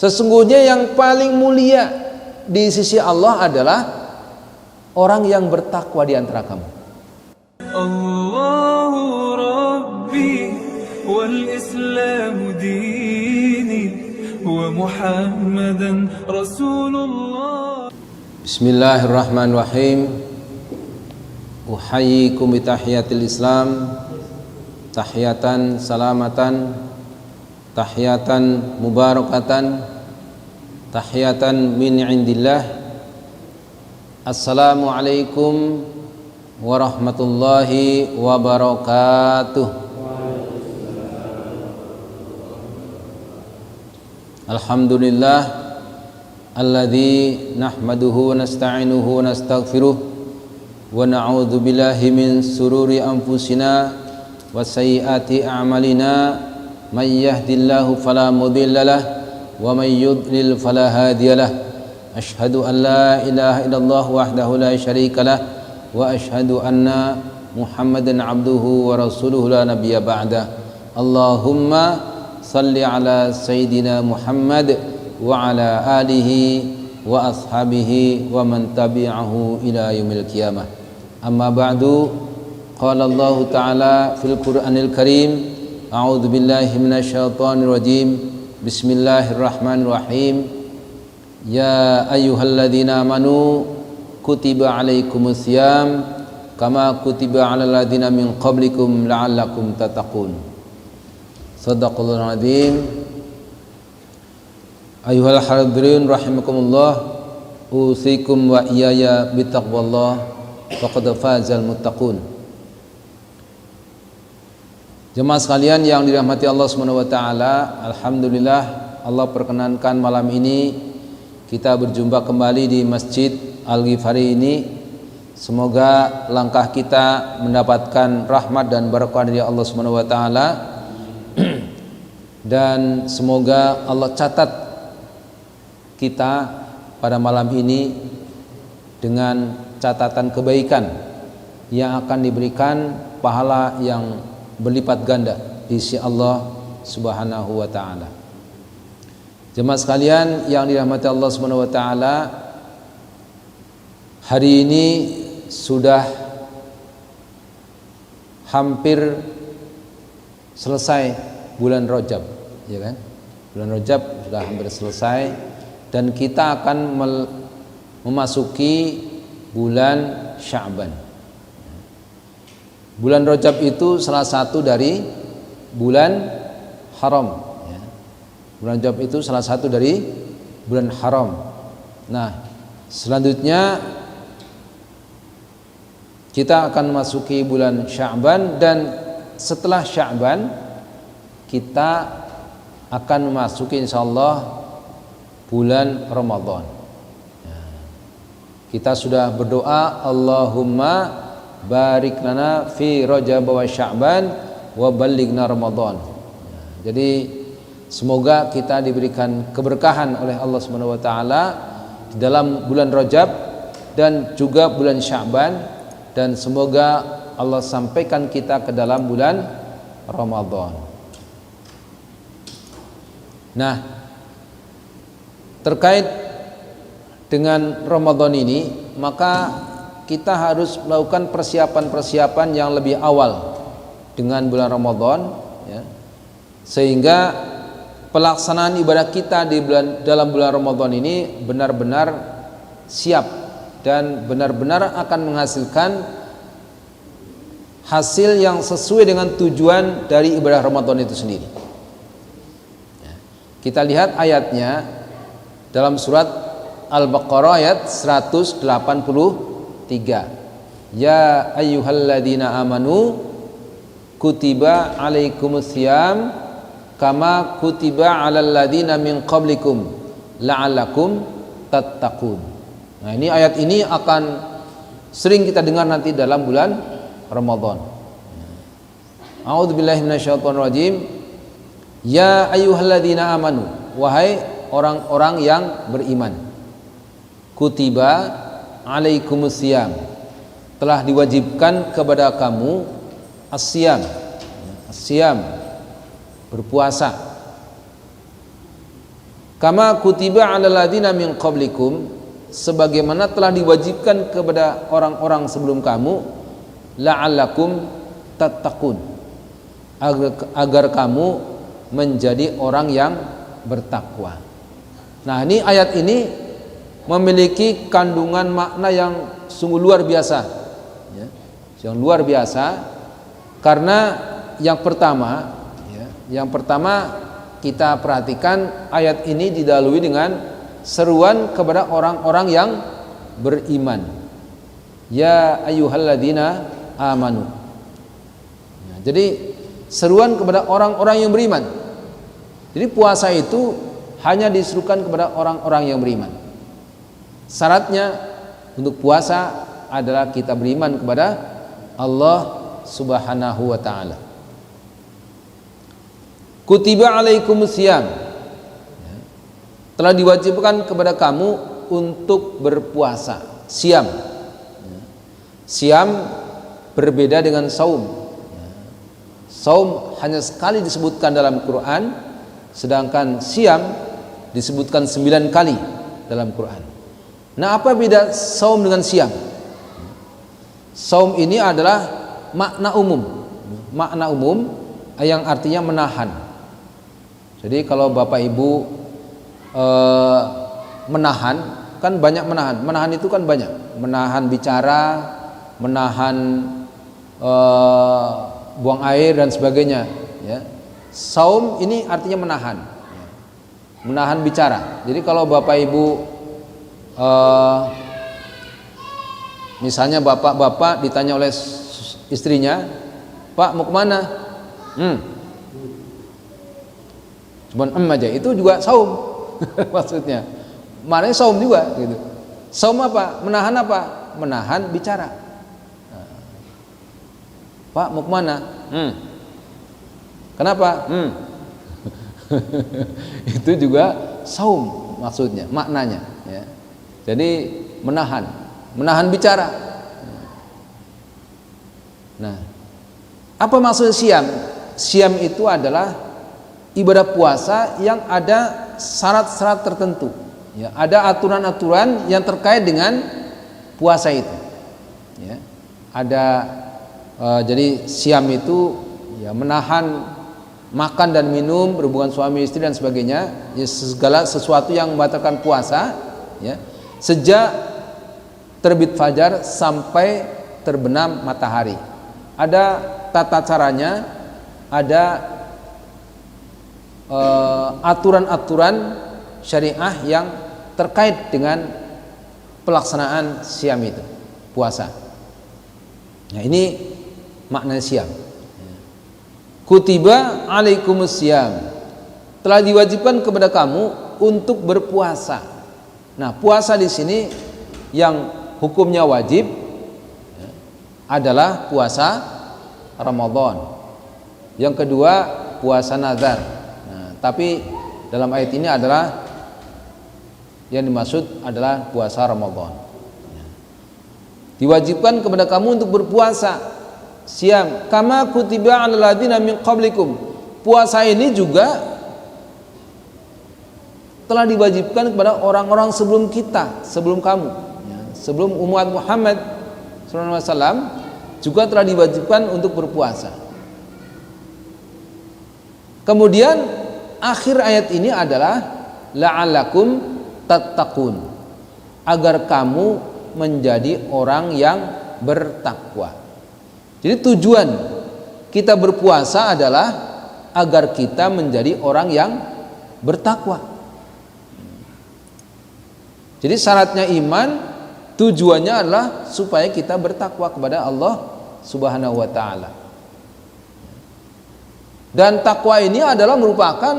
Sesungguhnya yang paling mulia di sisi Allah adalah orang yang bertakwa di antara kamu. Allahu Rabbi wal Islam dini wa Muhammadan Rasulullah. Bismillahirrahmanirrahim. Uhayyikum bi tahiyatil Islam, tahiyatan salamatan, tahiyatan mubarakatan, tahiyatan min indillah. Assalamualaikum warahmatullahi wabarakatuh. Alhamdulillah alladzi nahmaduhu wa nasta'inuhu wa nastaghfiruh wa na'udzu billahi min sururi anfusina wa sayyiati a'malina. May yahdihillahu fala mudilla lahu wa may yudlil fala hadiya lahu. Asyhadu an la ilaha illallah wahdahu la syarika lahu wa asyhadu anna Muhammadan abduhu wa rasuluhu la nabiyya ba'da. Allahumma salli ala sayyidina Muhammad wa ala alihi wa ashabihi wa man tabi'ahu ila yaumil qiyamah. Amma ba'du. Qala Allah ta'ala fil Qur'anil Karim, a'udzu billahi minasyaitonir rajim. Bismillahirrahmanirrahim. Ya ayyuhalladzina amanu kutiba alaikumusiyam kama kutiba alal ladzina min qablikum la'allakum tattaqun. Shadaqallahul azim. Ayyuhal hadirin rahimakumullah, usikum wa iyaya bittaqwallah faqad fazal muttaqun. Jemaah sekalian yang dirahmati Allah Subhanahu wa taala, alhamdulillah Allah perkenankan malam ini kita berjumpa kembali di Masjid Al-Ghifari ini. Semoga langkah kita mendapatkan rahmat dan barakah dari Allah Subhanahu wa taala dan semoga Allah catat kita pada malam ini dengan catatan kebaikan yang akan diberikan pahala yang berlipat ganda di sisi Allah Subhanahu wa taala. Jemaah sekalian yang dirahmati Allah Subhanahu wa taala, hari ini sudah hampir selesai bulan Rajab, ya kan? Bulan Rajab sudah hampir selesai dan kita akan memasuki bulan Sya'ban. Bulan Rajab itu salah satu dari bulan haram, ya. Bulan Rajab itu salah satu dari bulan haram. Nah, selanjutnya kita akan memasuki bulan Sya'ban dan setelah Sya'ban kita akan memasuki insyaallah bulan Ramadan. Ya. Kita sudah berdoa, Allahumma barik lana fi Rajab wa Sya'ban wa ballighna Ramadan. Jadi semoga kita diberikan keberkahan oleh Allah Subhanahu wa taala di dalam bulan Rajab dan juga bulan Sya'ban, dan semoga Allah sampaikan kita ke dalam bulan Ramadan. Nah, terkait dengan Ramadan ini, maka kita harus melakukan persiapan-persiapan yang lebih awal dengan bulan Ramadan, ya, sehingga pelaksanaan ibadah kita dalam bulan Ramadan ini benar-benar siap dan benar-benar akan menghasilkan hasil yang sesuai dengan tujuan dari ibadah Ramadan itu sendiri. Ya. Kita lihat ayatnya dalam surat Al-Baqarah ayat 183. Ya ayyuhalladzina amanu kutiba alaikumusiyam kama kutiba alal ladzina min qablikum la'allakum tattaqun. Nah, ini ayat ini akan sering kita dengar nanti dalam bulan Ramadan. A'udzubillahi minasyaitonir rajim. Ya ayyuhalladzina amanu, wahai orang-orang yang beriman. Kutiba alaikumusiyam, telah diwajibkan kepada kamu asyam, berpuasa. Kama kutiba 'alal ladzina min qablikum, sebagaimana telah diwajibkan kepada orang-orang sebelum kamu, la'allakum tattaqun, agar kamu menjadi orang yang bertakwa. Nah, ini ayat ini memiliki kandungan makna yang sungguh luar biasa, ya, yang luar biasa. Karena yang pertama kita perhatikan ayat ini didahului dengan seruan kepada orang-orang yang beriman. Ya ayyuhalladzina amanu. Ya, jadi seruan kepada orang-orang yang beriman. Jadi puasa itu hanya disuruhkan kepada orang-orang yang beriman. Syaratnya untuk puasa adalah kita beriman kepada Allah Subhanahu wa ta'ala. Kutiba alaikumusiyam, telah diwajibkan kepada kamu untuk berpuasa. Siam, siam berbeda dengan saum. Saum hanya sekali disebutkan dalam Quran, sedangkan siam disebutkan 9 kali dalam Quran. Nah, apa beda saum dengan siam? Saum ini adalah makna umum yang artinya menahan. Jadi kalau Bapak Ibu menahan, kan banyak menahan itu kan banyak, menahan bicara, menahan buang air dan sebagainya, ya. Saum ini artinya menahan bicara. Jadi kalau Bapak Ibu misalnya bapak-bapak ditanya oleh istrinya, Pak mau kemana? Cuman aja, itu juga saum. Maksudnya maknanya saum juga gitu. Saum apa? Menahan apa? Menahan bicara. Pak mau kemana? Kenapa? Itu juga saum maksudnya, maknanya, ya. Jadi menahan bicara. Nah, apa maksud siam? Siam itu adalah ibadah puasa yang ada syarat-syarat tertentu, ya, ada aturan-aturan yang terkait dengan puasa itu, ya. Ada jadi siam itu ya menahan makan dan minum, berhubungan suami istri dan sebagainya, ya, segala sesuatu yang membatalkan puasa, ya, sejak terbit fajar sampai terbenam matahari. Ada tata caranya, ada aturan-aturan syariah yang terkait dengan pelaksanaan siam itu, puasa. Nah, ini makna siam. Kutiba alaikumusiyam, telah diwajibkan kepada kamu untuk berpuasa. Nah, puasa di sini yang hukumnya wajib adalah puasa Ramadan. Yang kedua puasa nazar. Nah, tapi dalam ayat ini adalah yang dimaksud adalah puasa Ramadan. Diwajibkan kepada kamu untuk berpuasa siam kama kutiba 'alal ladzina min qablikum. Puasa ini juga telah diwajibkan kepada orang-orang sebelum kita, sebelum kamu, ya, sebelum umat Muhammad SAW juga telah diwajibkan untuk berpuasa. Kemudian akhir ayat ini adalah la'allakum tattaqun, agar kamu menjadi orang yang bertakwa. Jadi tujuan kita berpuasa adalah agar kita menjadi orang yang bertakwa. Jadi syaratnya iman, tujuannya adalah supaya kita bertakwa kepada Allah Subhanahu wa ta'ala. Dan takwa ini adalah merupakan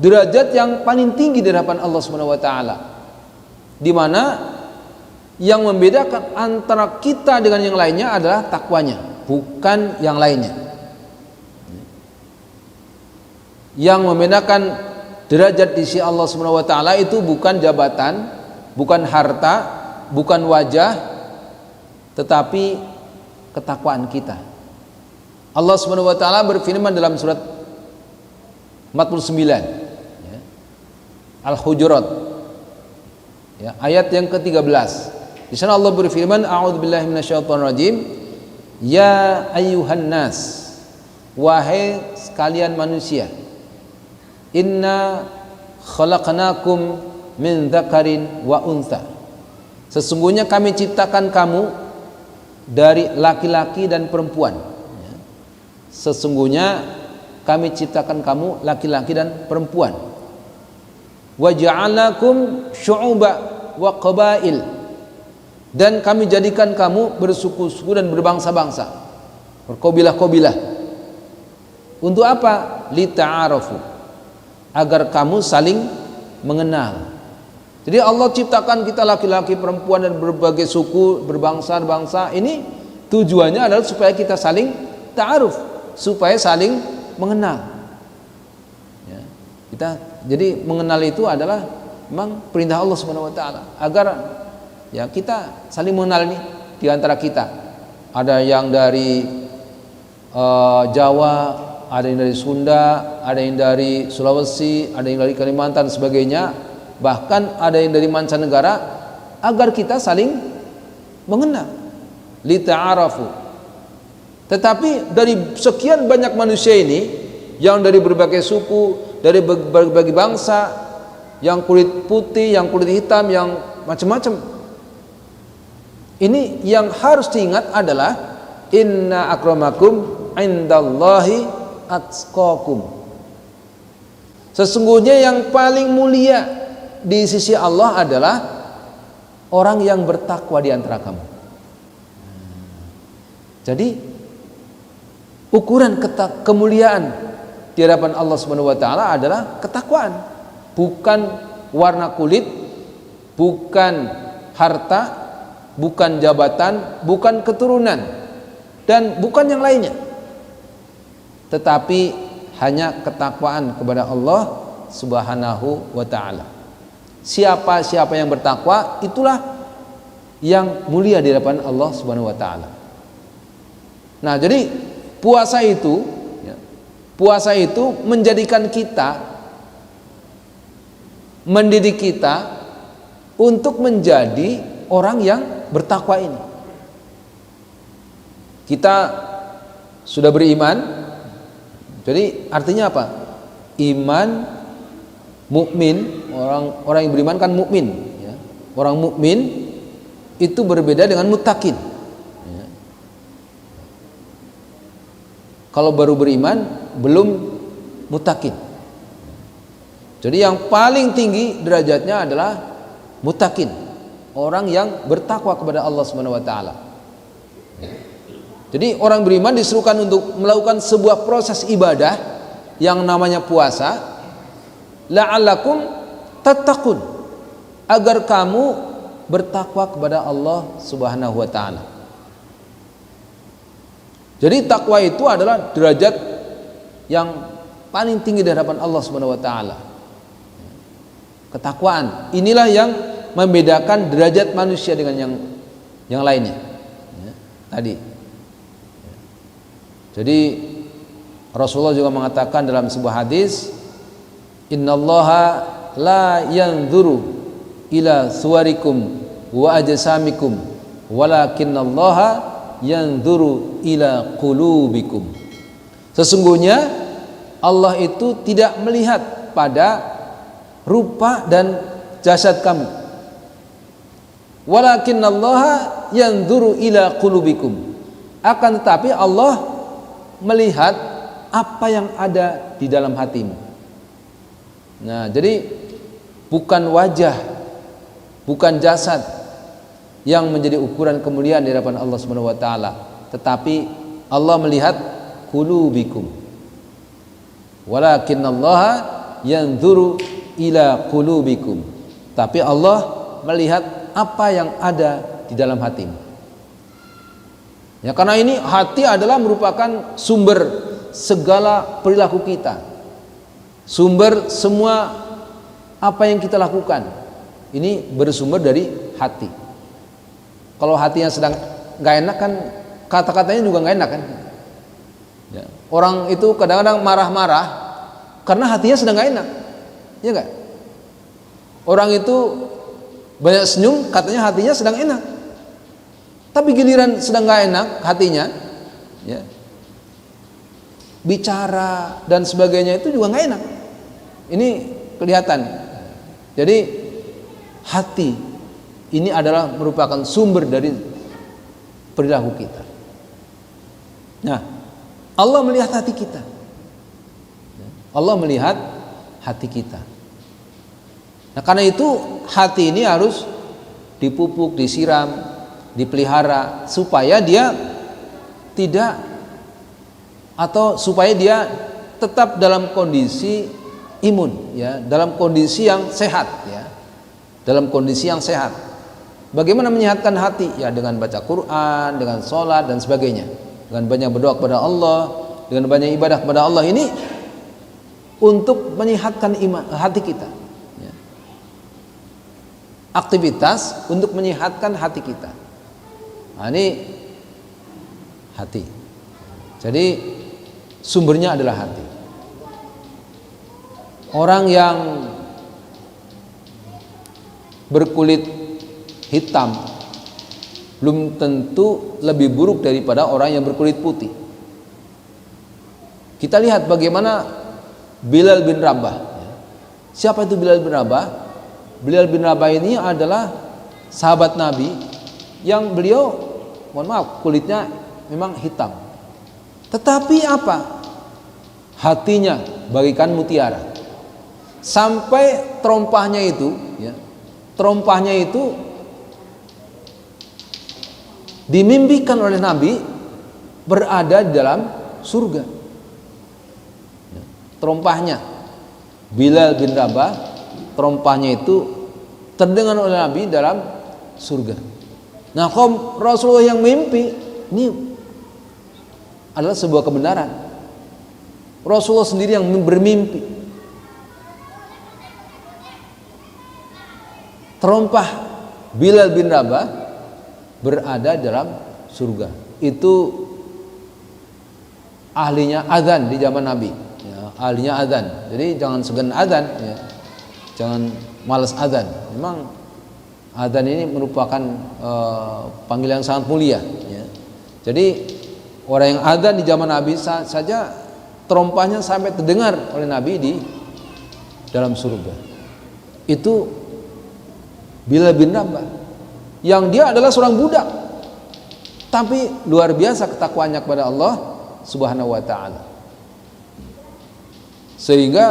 derajat yang paling tinggi di hadapan Allah Subhanahu wa ta'ala, di mana yang membedakan antara kita dengan yang lainnya adalah takwanya, bukan yang lainnya. Yang membedakan derajat di sisi Allah Subhanahu wa ta'ala itu bukan jabatan, bukan harta, bukan wajah, tetapi ketakwaan kita. Allah Subhanahu wa ta'ala berfirman dalam surat 49, ya, Al-Hujurat, ya, ayat yang ke-13. Di sana Allah berfirman, a'udzubillahi minasyaitonirrajim, ya ayyuhan nas, wahai sekalian manusia, inna khalaqnakum min dzakarin wa untha, sesungguhnya kami ciptakan kamu dari laki-laki dan perempuan. Sesungguhnya kami ciptakan kamu laki-laki dan perempuan. Wa ja'alnakum syu'uba wa qabail, dan kami jadikan kamu bersuku-suku dan berbangsa-bangsa, berkabilah-kabilah. Untuk apa? Lita'arafu, agar kamu saling mengenal. Jadi Allah ciptakan kita laki-laki, perempuan dan berbagai suku, berbangsa-bangsa. Ini tujuannya adalah supaya kita saling ta'aruf, supaya saling mengenal. Ya, kita jadi mengenal itu adalah memang perintah Allah Subhanahu wa taala, agar ya kita saling mengenal nih di antara kita. Ada yang dari Jawa, ada yang dari Sunda, ada yang dari Sulawesi, ada yang dari Kalimantan dan sebagainya, bahkan ada yang dari mancanegara, agar kita saling mengenal, lita'arafu. Tetapi dari sekian banyak manusia ini, yang dari berbagai suku, dari berbagai bangsa, yang kulit putih, yang kulit hitam, yang macam-macam, ini yang harus diingat adalah inna akramakum indallahi atqakum, sesungguhnya yang paling mulia di sisi Allah adalah orang yang bertakwa di antara kamu. Jadi ukuran kemuliaan di hadapan Allah Subhanahu wa taala adalah ketakwaan, bukan warna kulit, bukan harta, bukan jabatan, bukan keturunan, dan bukan yang lainnya, tetapi hanya ketakwaan kepada Allah Subhanahu wa taala. Siapa yang bertakwa, itulah yang mulia di hadapan Allah Subhanahu wa taala. Nah, jadi puasa itu menjadikan kita, mendidik kita untuk menjadi orang yang bertakwa ini. Kita sudah beriman, jadi artinya apa? Iman, mukmin, orang yang beriman kan mukmin, ya. Orang mukmin itu berbeda dengan muttaqin. Ya. Kalau baru beriman belum muttaqin. Jadi yang paling tinggi derajatnya adalah muttaqin, orang yang bertakwa kepada Allah Subhanahu wa taala. Jadi orang beriman disuruhkan untuk melakukan sebuah proses ibadah yang namanya puasa, la'allakum tattaqun, agar kamu bertakwa kepada Allah Subhanahu wa taala. Jadi takwa itu adalah derajat yang paling tinggi di hadapan Allah Subhanahu wa taala. Ketakwaan inilah yang membedakan derajat manusia dengan yang lainnya. Ya, tadi. Jadi Rasulullah juga mengatakan dalam sebuah hadis, innallaha la yanzuru ila suwarikum wa ajsamikum walakinallaha yanzuru ila qulubikum. Sesungguhnya Allah itu tidak melihat pada rupa dan jasad kamu, walakinallaha yanzuru ila qulubikum, akan tetapi Allah melihat apa yang ada di dalam hatimu. Nah, jadi bukan wajah, bukan jasad yang menjadi ukuran kemuliaan di hadapan Allah Subhanahu wa taala, tetapi Allah melihat qulubikum. Walakinallaha yanzuru ila qulubikum. Tapi Allah melihat apa yang ada di dalam hatimu. Ya, karena ini hati adalah merupakan sumber segala perilaku kita, sumber semua apa yang kita lakukan. Ini bersumber dari hati. Kalau hatinya sedang nggak enak kan, kata-katanya juga nggak enak kan. Ya. Orang itu kadang-kadang marah-marah karena hatinya sedang nggak enak, ya nggak? Orang itu banyak senyum, katanya hatinya sedang enak. Tapi giliran sedang nggak enak hatinya, ya, bicara dan sebagainya itu juga nggak enak. Ini kelihatan. Jadi hati ini adalah merupakan sumber dari perilaku kita. Nah, Allah melihat hati kita. Allah melihat hati kita. Nah, karena itu hati ini harus dipupuk, disiram, dipelihara supaya dia tidak, atau supaya dia tetap dalam kondisi imun, ya, dalam kondisi yang sehat, ya, dalam kondisi yang sehat. Bagaimana menyehatkan hati? Ya, dengan baca Quran, dengan sholat dan sebagainya, dengan banyak berdoa kepada Allah, dengan banyak ibadah kepada Allah. Ini untuk menyehatkan hati kita, ya. Aktivitas untuk menyehatkan hati kita. Nah, ini hati. Jadi sumbernya adalah hati. Orang yang berkulit hitam belum tentu lebih buruk daripada orang yang berkulit putih. Kita lihat bagaimana Bilal bin Rabah. Siapa itu Bilal bin Rabah? Bilal bin Rabah ini adalah sahabat Nabi yang beliau, mohon maaf, kulitnya memang hitam. Tetapi apa? Hatinya bagaikan mutiara. Sampai terompahnya itu, ya, terompahnya itu dimimpikan oleh Nabi berada di dalam surga. Terompahnya Bilal bin Rabah, terompahnya itu terdengar oleh Nabi dalam surga. Nah, kaum Rasulullah yang mimpi ini adalah sebuah kebenaran. Rasulullah sendiri yang bermimpi. Terompah Bilal bin Rabah berada dalam surga. Itu ahlinya azan di zaman Nabi, ya, ahlinya azan. Jadi jangan segan azan, ya, jangan malas azan. Memang azan ini merupakan panggilan yang sangat mulia, ya. Jadi orang yang azan di zaman Nabi saja terompahnya sampai terdengar oleh Nabi di dalam surga. Itu Bilal bin Rabah, yang dia adalah seorang budak, tapi luar biasa ketakwaannya kepada Allah Subhanahu wa ta'ala. Sehingga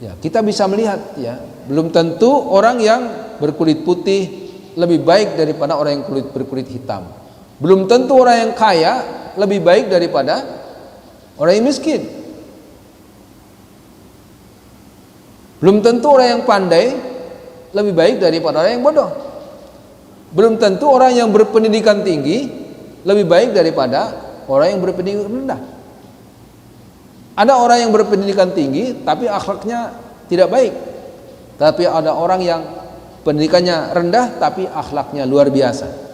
ya, kita bisa melihat, ya, belum tentu orang yang berkulit putih lebih baik daripada orang yang berkulit hitam. Belum tentu orang yang kaya lebih baik daripada orang yang miskin. Belum tentu orang yang pandai lebih baik daripada orang yang bodoh. Belum tentu orang yang berpendidikan tinggi lebih baik daripada orang yang berpendidikan rendah. Ada orang yang berpendidikan tinggi tapi akhlaknya tidak baik. Tapi ada orang yang pendidikannya rendah tapi akhlaknya luar biasa.